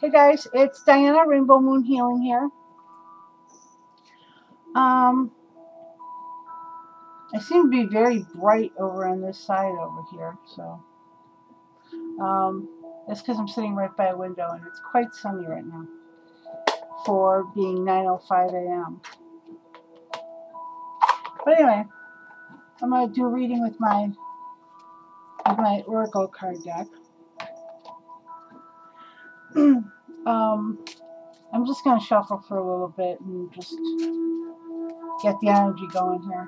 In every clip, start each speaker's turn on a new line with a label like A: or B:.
A: Hey guys, it's Diana, Rainbow Moon Healing here. I seem to be very bright over on this side over here, so that's because I'm sitting right by a window and it's quite sunny right now for being 9:05 a.m. But anyway, I'm gonna do a reading with my Oracle card deck. I'm just gonna shuffle for a little bit and just get the energy going here.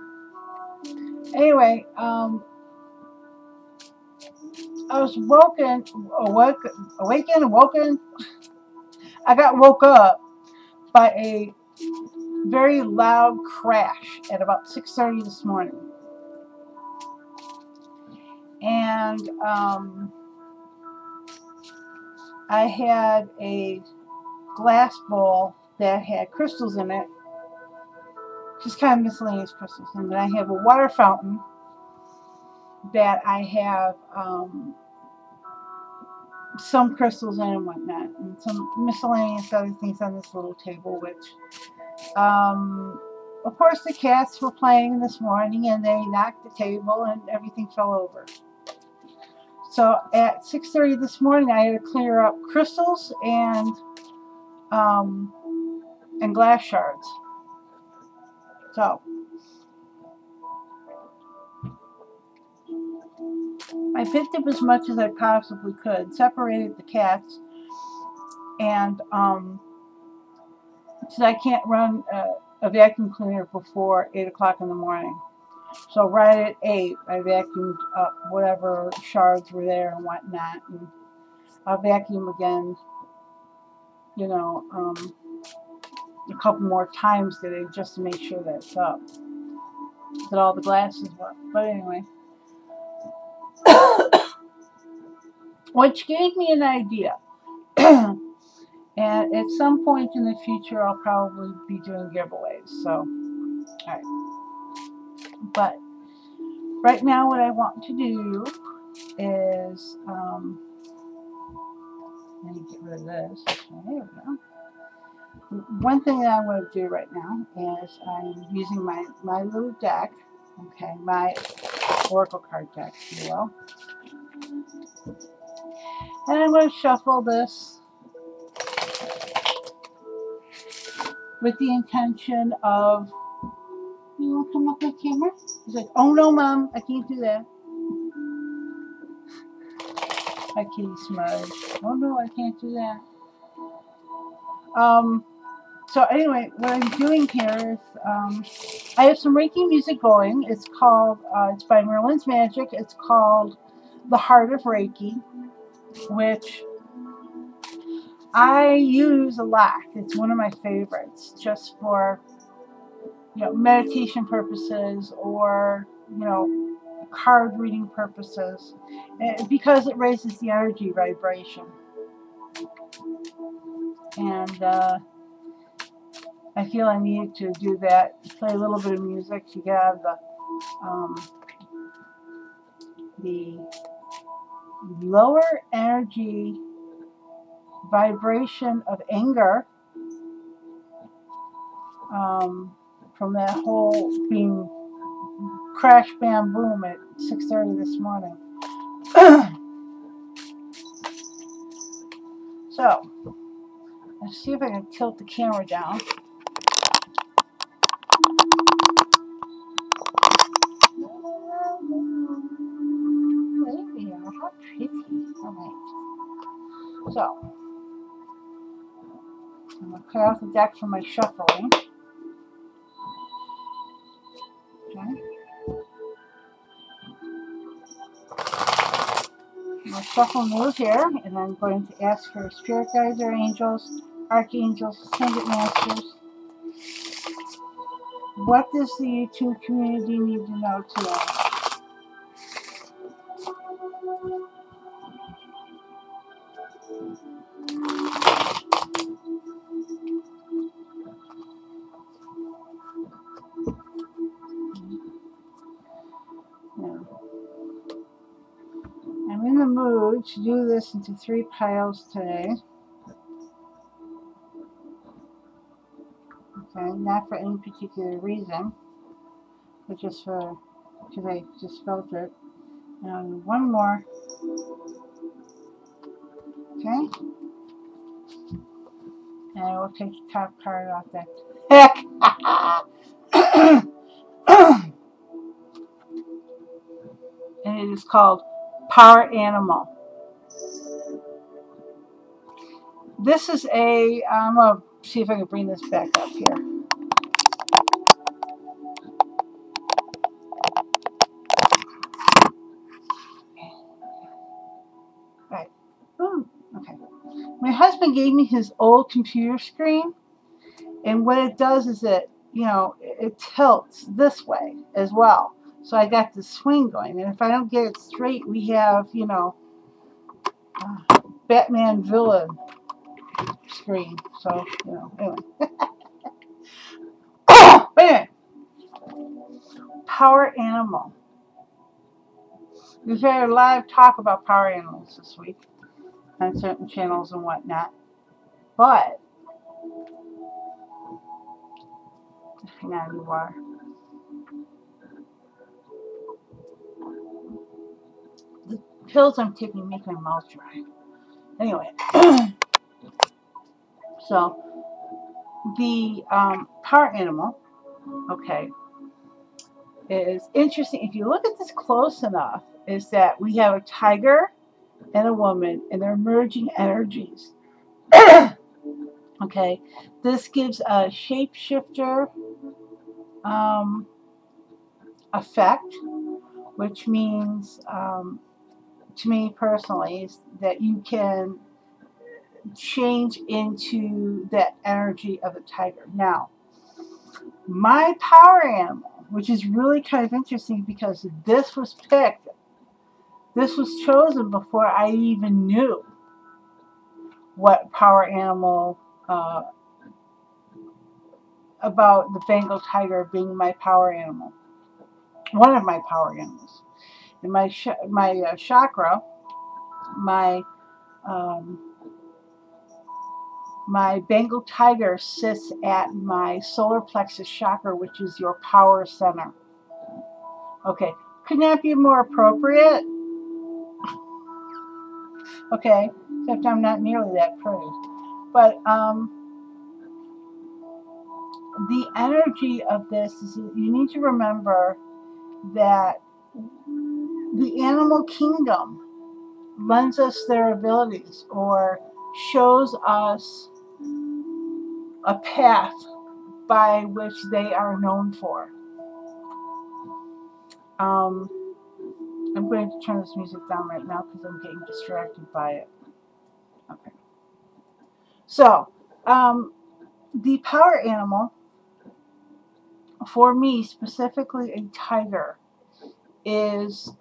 A: Anyway, I was awakened. I got woke up by a very loud crash at about 6:30 this morning, and I had a glass bowl that had crystals in it, just kind of miscellaneous crystals, and then I have a water fountain that I have some crystals in and whatnot, and some miscellaneous other things on this little table, which of course the cats were playing this morning and they knocked the table and everything fell over. So at 6:30 this morning I had to clear up crystals and glass shards. So I picked up as much as I possibly could, separated the cats, and since I can't run a vacuum cleaner before 8 o'clock in the morning. So right at 8, I vacuumed up whatever shards were there and whatnot, and I'll vacuum again, you know, a couple more times today just to make sure that it's up, that all the glass is up. But anyway, which gave me an idea. And at some point in the future, I'll probably be doing giveaways. So, alright. But right now, what I want to do is, let me get rid of this. There we go. One thing that I'm going to do right now is I'm using my little deck, okay, my Oracle card deck, if you will. And I'm going to shuffle this with the intention of, you want to come up my camera? He's like, oh no, Mom, I can't do that. Hi, Kitty Smudge. Oh no, I can't do that. So anyway, what I'm doing here is, I have some Reiki music going. It's called, it's by Merlin's Magic. It's called The Heart of Reiki, which I use a lot. It's one of my favorites, just for, you know, meditation purposes or, you know, card reading purposes, because it raises the energy vibration. And I feel I need to do that, play a little bit of music to get out of the lower energy vibration of anger from that whole being crash, bam, boom at 6:30 this morning. So, let's see if I can tilt the camera down. There we are. How pretty. Alright. So, I'm going to clear out the deck for my shuffling. Okay. I'm going to shuffle those here, and I'm going to ask for spirit guides or angels, archangels, ascended masters. What does the YouTube community need to know today? I'm in the mood to do this into 3 piles today. Okay, not for any particular reason, but just for, because I just felt it. And one more. Okay. And I will take the top card off that. Heck! And it is called Power Animal. This is a, I'm going to see if I can bring this back up here. Right. Ooh, okay. My husband gave me his old computer screen, and what it does is it, you know, it tilts this way as well. So I got the swing going, and if I don't get it straight, we have, you know, Batman villain screen. So, you know, anyway. Wait a minute. Power animal. We've had a lot of talk about power animals this week on certain channels and whatnot. But, hang on, you are. The pills I'm taking make my mouth dry. Anyway, so the power animal, okay, is interesting. If you look at this close enough, is that we have a tiger and a woman, and they're merging energies. Okay, this gives a shapeshifter effect, which means, to me personally, is that you can change into that energy of a tiger. Now, my power animal, which is really kind of interesting because this was picked, this was chosen before I even knew what power animal, about the Bengal tiger being my power animal, one of my power animals. And my chakra, my my Bengal tiger sits at my solar plexus chakra, which is your power center. Okay, couldn't that be more appropriate? Okay, except I'm not nearly that pretty. But the energy of this is, you need to remember that the animal kingdom lends us their abilities or shows us a path by which they are known for. I'm going to turn this music down right now because I'm getting distracted by it. Okay. So, the power animal, for me, specifically a tiger, is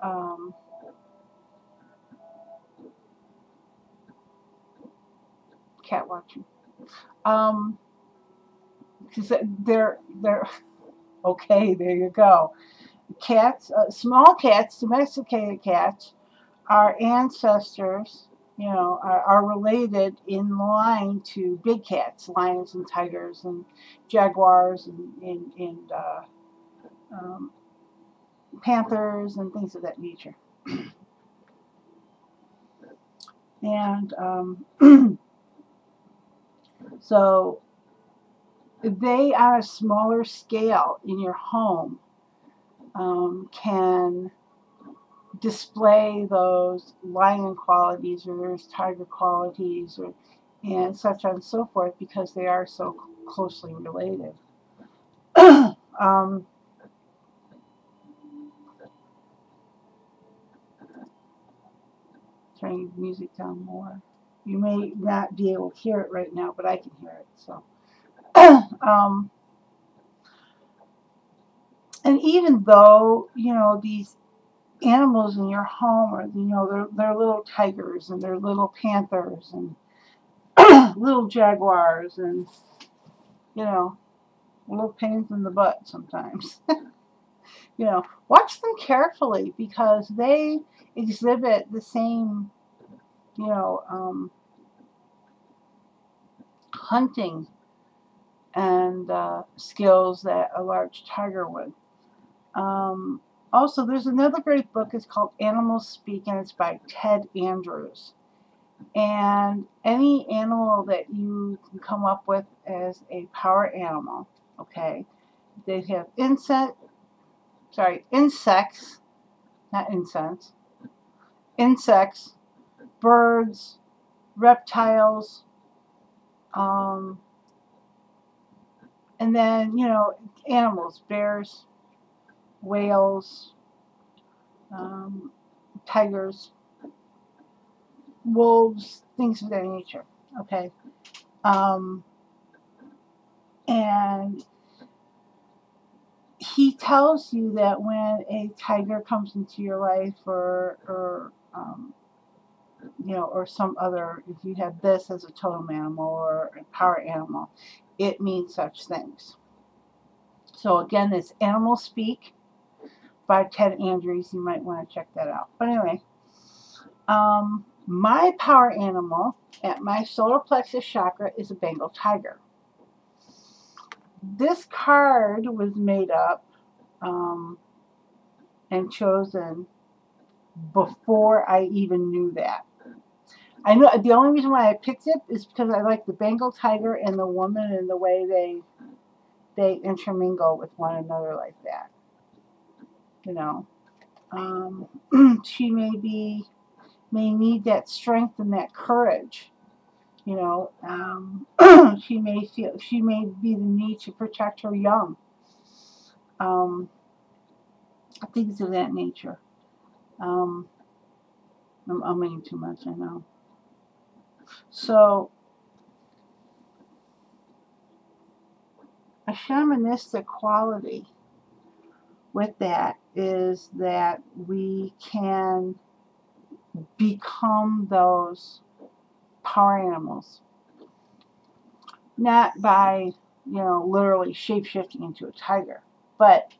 A: cat watching. Because they're okay. There you go. Cats, small cats, domesticated cats, our ancestors, you know, are related in line to big cats, lions and tigers and jaguars and panthers and things of that nature. And so they, on a smaller scale in your home, can display those lion qualities or those tiger qualities, or and such on and so forth, because they are so closely related. Turning the music down more. You may not be able to hear it right now, but I can hear it. So, and even though, you know, these animals in your home are, you know, they're little tigers and they're little panthers and little jaguars and, you know, little pains in the butt sometimes. You know, watch them carefully because they exhibit the same, you know, hunting and skills that a large tiger would. Also, there's another great book. It's called Animals Speak, and it's by Ted Andrews. And any animal that you can come up with as a power animal, okay? They have insects, not incense, insects, birds, reptiles, and then, animals, bears, whales, tigers, wolves, things of that nature, okay? And he tells you that when a tiger comes into your life, or some other, if you have this as a totem animal or a power animal, it means such things. So again, it's Animals Speak by Ted Andrews. You might want to check that out. But anyway, my power animal at my solar plexus chakra is a Bengal tiger. This card was made up and chosen before I even knew that. I know the only reason why I picked it is because I like the Bengal tiger and the woman and the way they intermingle with one another like that. She may need that strength and that courage. She may be the need to protect her young. Things of that nature. I'm umming too much, I know. So, a shamanistic quality with that is that we can become those power animals. Not by, literally shape-shifting into a tiger, but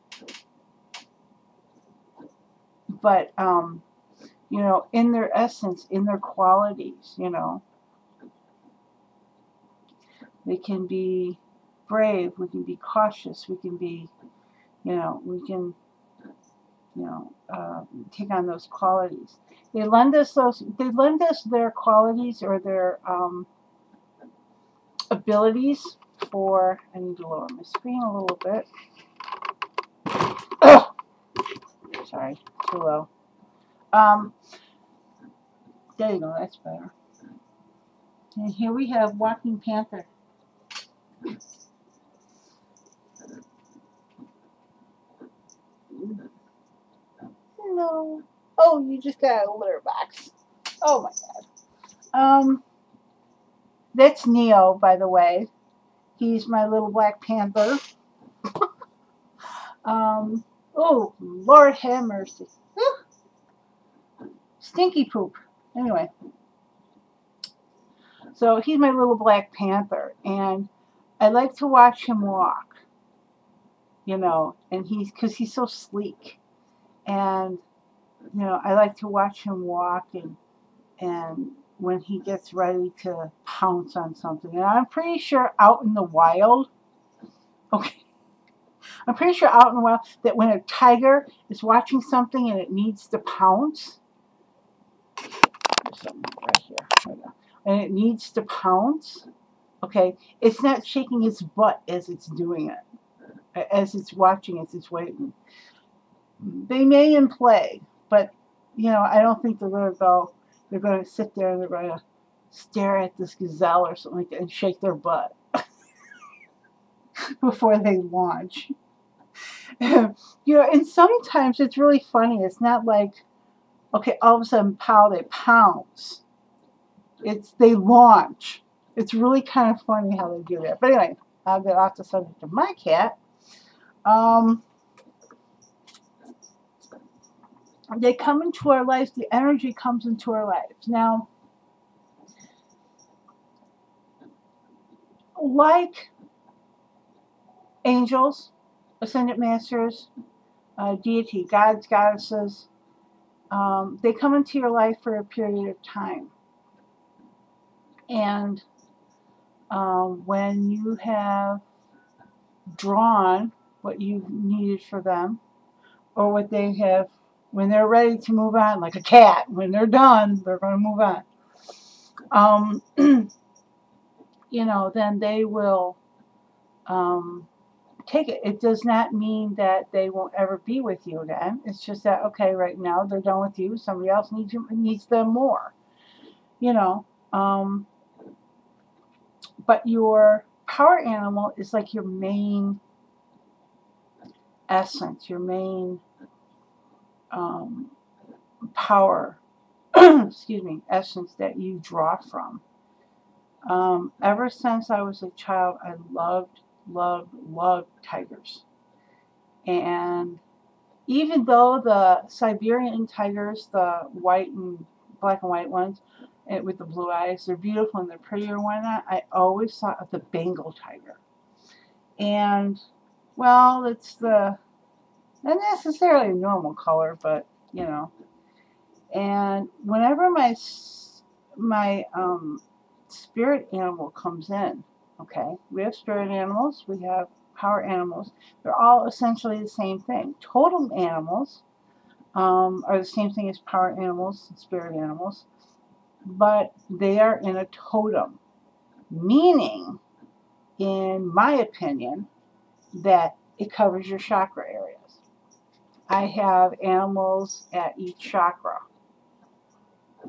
A: in their essence, in their qualities, they can be brave, we can be cautious, we can be, take on those qualities. They lend us their qualities or their abilities for, I need to lower my screen a little bit. Sorry, too low. There you go, that's better. And here we have Walking Panther. No. Oh, you just got a litter box. Oh my god. That's Neo, by the way. He's my little Black Panther. Oh, Lord have mercy. Stinky poop. Anyway. So he's my little Black Panther, and I like to watch him walk. And because he's so sleek, and I like to watch him walk, and when he gets ready to pounce on something, and I'm pretty sure out in the wild, I'm pretty sure out in the wild that when a tiger is watching something and it needs to pounce, there's something right here, and it needs to pounce, it's not shaking its butt as it's doing it, as it's watching, as it's waiting. They may in play, but I don't think they're going to go. They're going to sit there and they're going to stare at this gazelle or something like that and shake their butt before they launch. And sometimes it's really funny. It's not like, all of a sudden, pow, they pounce. They launch. It's really kind of funny how they do that. But anyway, I'll get off the subject of my cat. They come into our lives. The energy comes into our lives. Now, like angels, ascended masters, deity, gods, goddesses, they come into your life for a period of time. And when you have drawn what you needed for them, or what they have when they're ready to move on, like a cat. When they're done, they're going to move on. You know, then they will take it. It does not mean that they won't ever be with you again. It's just that, okay, right now they're done with you. Somebody else needs them more. You know, but your power animal is like your main essence, your main power, excuse me, essence that you draw from. Ever since I was a child, I loved tigers. And even though the Siberian tigers, the white and black and white ones, with the blue eyes, they're beautiful and they're pretty and whatnot, I always thought of the Bengal tiger. And, well, it's not necessarily a normal color, but, you know. And whenever my spirit animal comes in, okay, we have spirit animals, we have power animals. They're all essentially the same thing. Totem animals are the same thing as power animals and spirit animals, but they are in a totem, meaning, in my opinion, that it covers your chakra areas. I have animals at each chakra,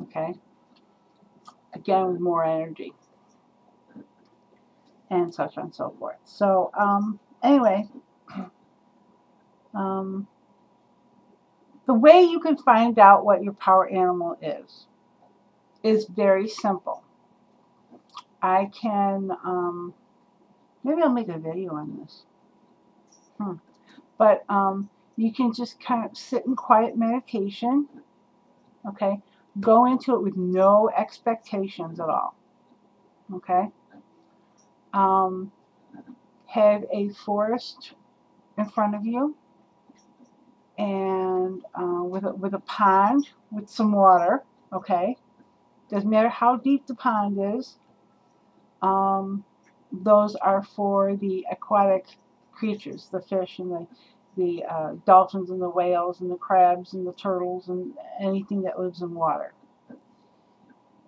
A: okay, again with more energy and such on and so forth. So anyway, the way you can find out what your power animal is very simple. I can, maybe I'll make a video on this. But you can just kind of sit in quiet meditation, okay? Go into it with no expectations at all, okay? Have a forest in front of you, and with a pond with some water, okay? Doesn't matter how deep the pond is. Those are for the aquatic creatures, the fish and the dolphins and the whales and the crabs and the turtles and anything that lives in water.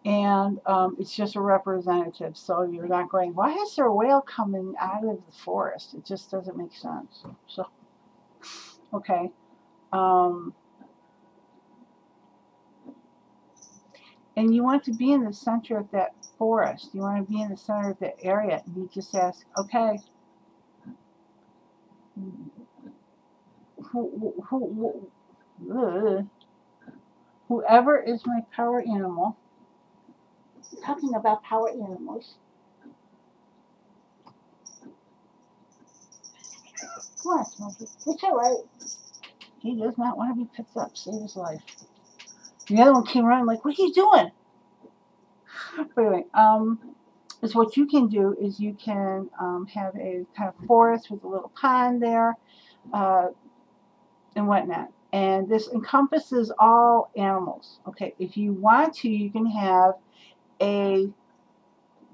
A: And it's just a representative, so you're not going, why is there a whale coming out of the forest? It just doesn't make sense. So, okay. And you want to be in the center of that forest. You want to be in the center of that area. And you just ask, okay, whoever is my power animal, talking about power animals. Come on, Smokey. It's all right. He does not want to be picked up. Save his life. The other one came around like, what are you doing? But anyway, is what you can do is you can have a kind of forest with a little pond there and whatnot. And this encompasses all animals. Okay, if you want to, you can have a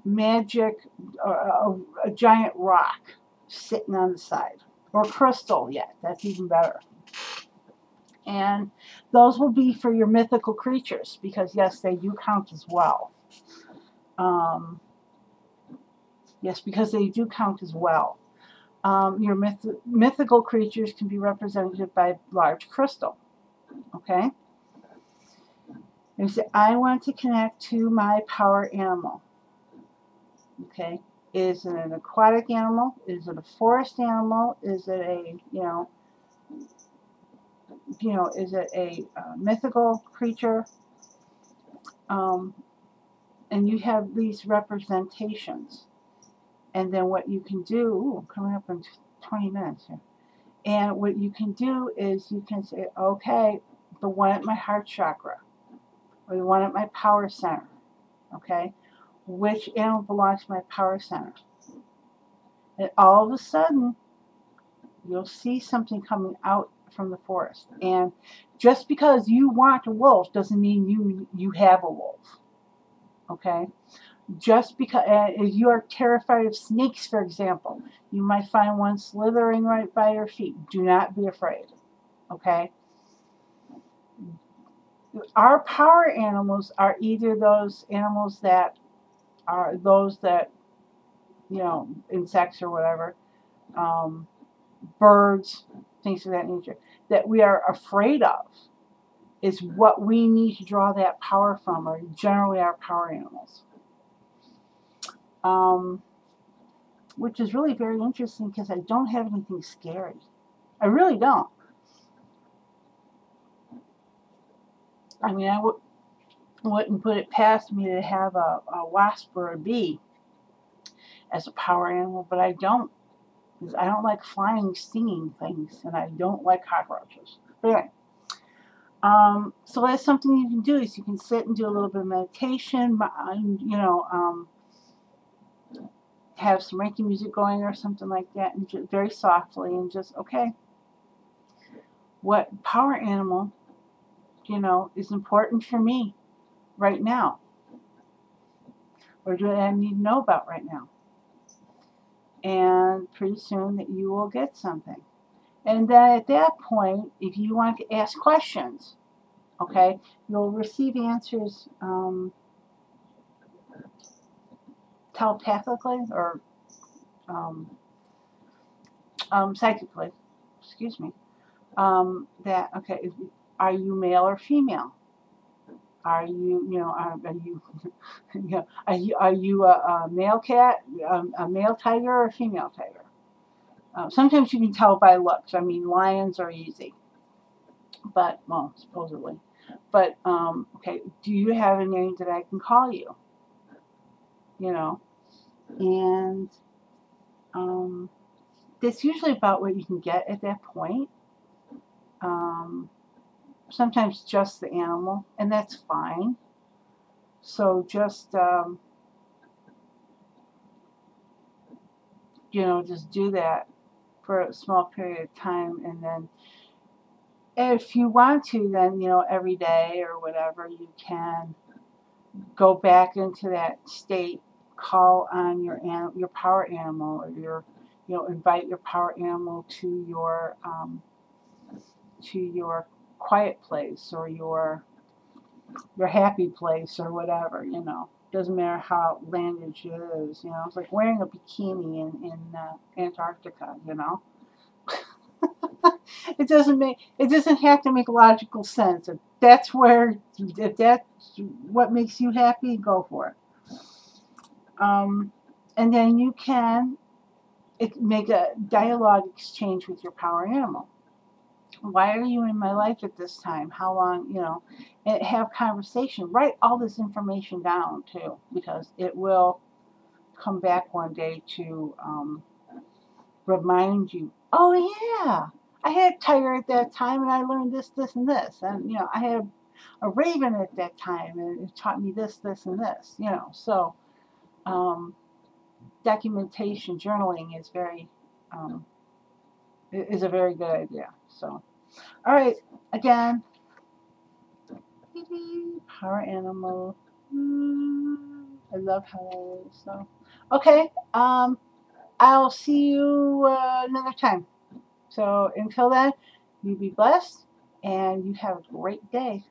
A: magic, a giant rock sitting on the side. Or crystal, yeah, that's even better. And those will be for your mythical creatures, because yes, they do count as well. Yes, because they do count as well. Your mythical creatures can be represented by large crystal. Okay? You say, I want to connect to my power animal. Okay? Is it an aquatic animal? Is it a forest animal? Is it a, is it a mythical creature? And you have these representations. And then what you can do, coming up in 20 minutes here. And what you can do is you can say, okay, the one at my heart chakra, or the one at my power center, okay? Which animal belongs to my power center? And all of a sudden, you'll see something coming out from the forest. And just because you want a wolf doesn't mean you have a wolf, okay? just because if you are terrified of snakes, for example, you might find one slithering right by your feet. Do not be afraid. Okay? Our power animals are either those animals that are those that, you know, insects or whatever, birds, things of that nature, that we are afraid of, is what we need to draw that power from, are generally our power animals. Which is really very interesting because I don't have anything scary. I really don't. I mean, I wouldn't put it past me to have a wasp or a bee as a power animal, but I don't. Because I don't like flying, stinging things, and I don't like cockroaches. But anyway, so that's something you can do, is you can sit and do a little bit of meditation, you know, have some Reiki music going or something like that, and just very softly, and just, okay, what power animal, you know, is important for me right now? Or do I need to know about right now? And pretty soon that you will get something. And then at that point, if you want to ask questions, okay, you'll receive answers telepathically or psychically, excuse me. That, okay, are you male or female? Are you, you know, are you, you know, are you a male cat, a male tiger, or a female tiger? Sometimes you can tell by looks. I mean, lions are easy, but, well, supposedly. But, okay, do you have a name that I can call you? You know, and that's usually about what you can get at that point. Sometimes just the animal, and that's fine. So just, you know, just do that for a small period of time, and then if you want to, then, you know, every day or whatever, you can go back into that state, call on your power animal, or your, you know, invite your power animal to your quiet place, or your happy place, or whatever, you know. Doesn't matter how outlandish it is, you know. It's like wearing a bikini in Antarctica, you know. It doesn't have to make logical sense. If that's what makes you happy, go for it. And then you can make a dialogue exchange with your power animal. Why are you in my life at this time? How long, you know, and have conversation. Write all this information down too, because it will come back one day to remind you, oh yeah, I had a tiger at that time, and I learned this, this, and this. And, you know, I had a raven at that time, and it taught me this, this, and this, you know. So documentation, journaling is a very good idea. So, all right, again, power animal. I love how that is. So, okay, I'll see you another time. So until then, you be blessed, and you have a great day.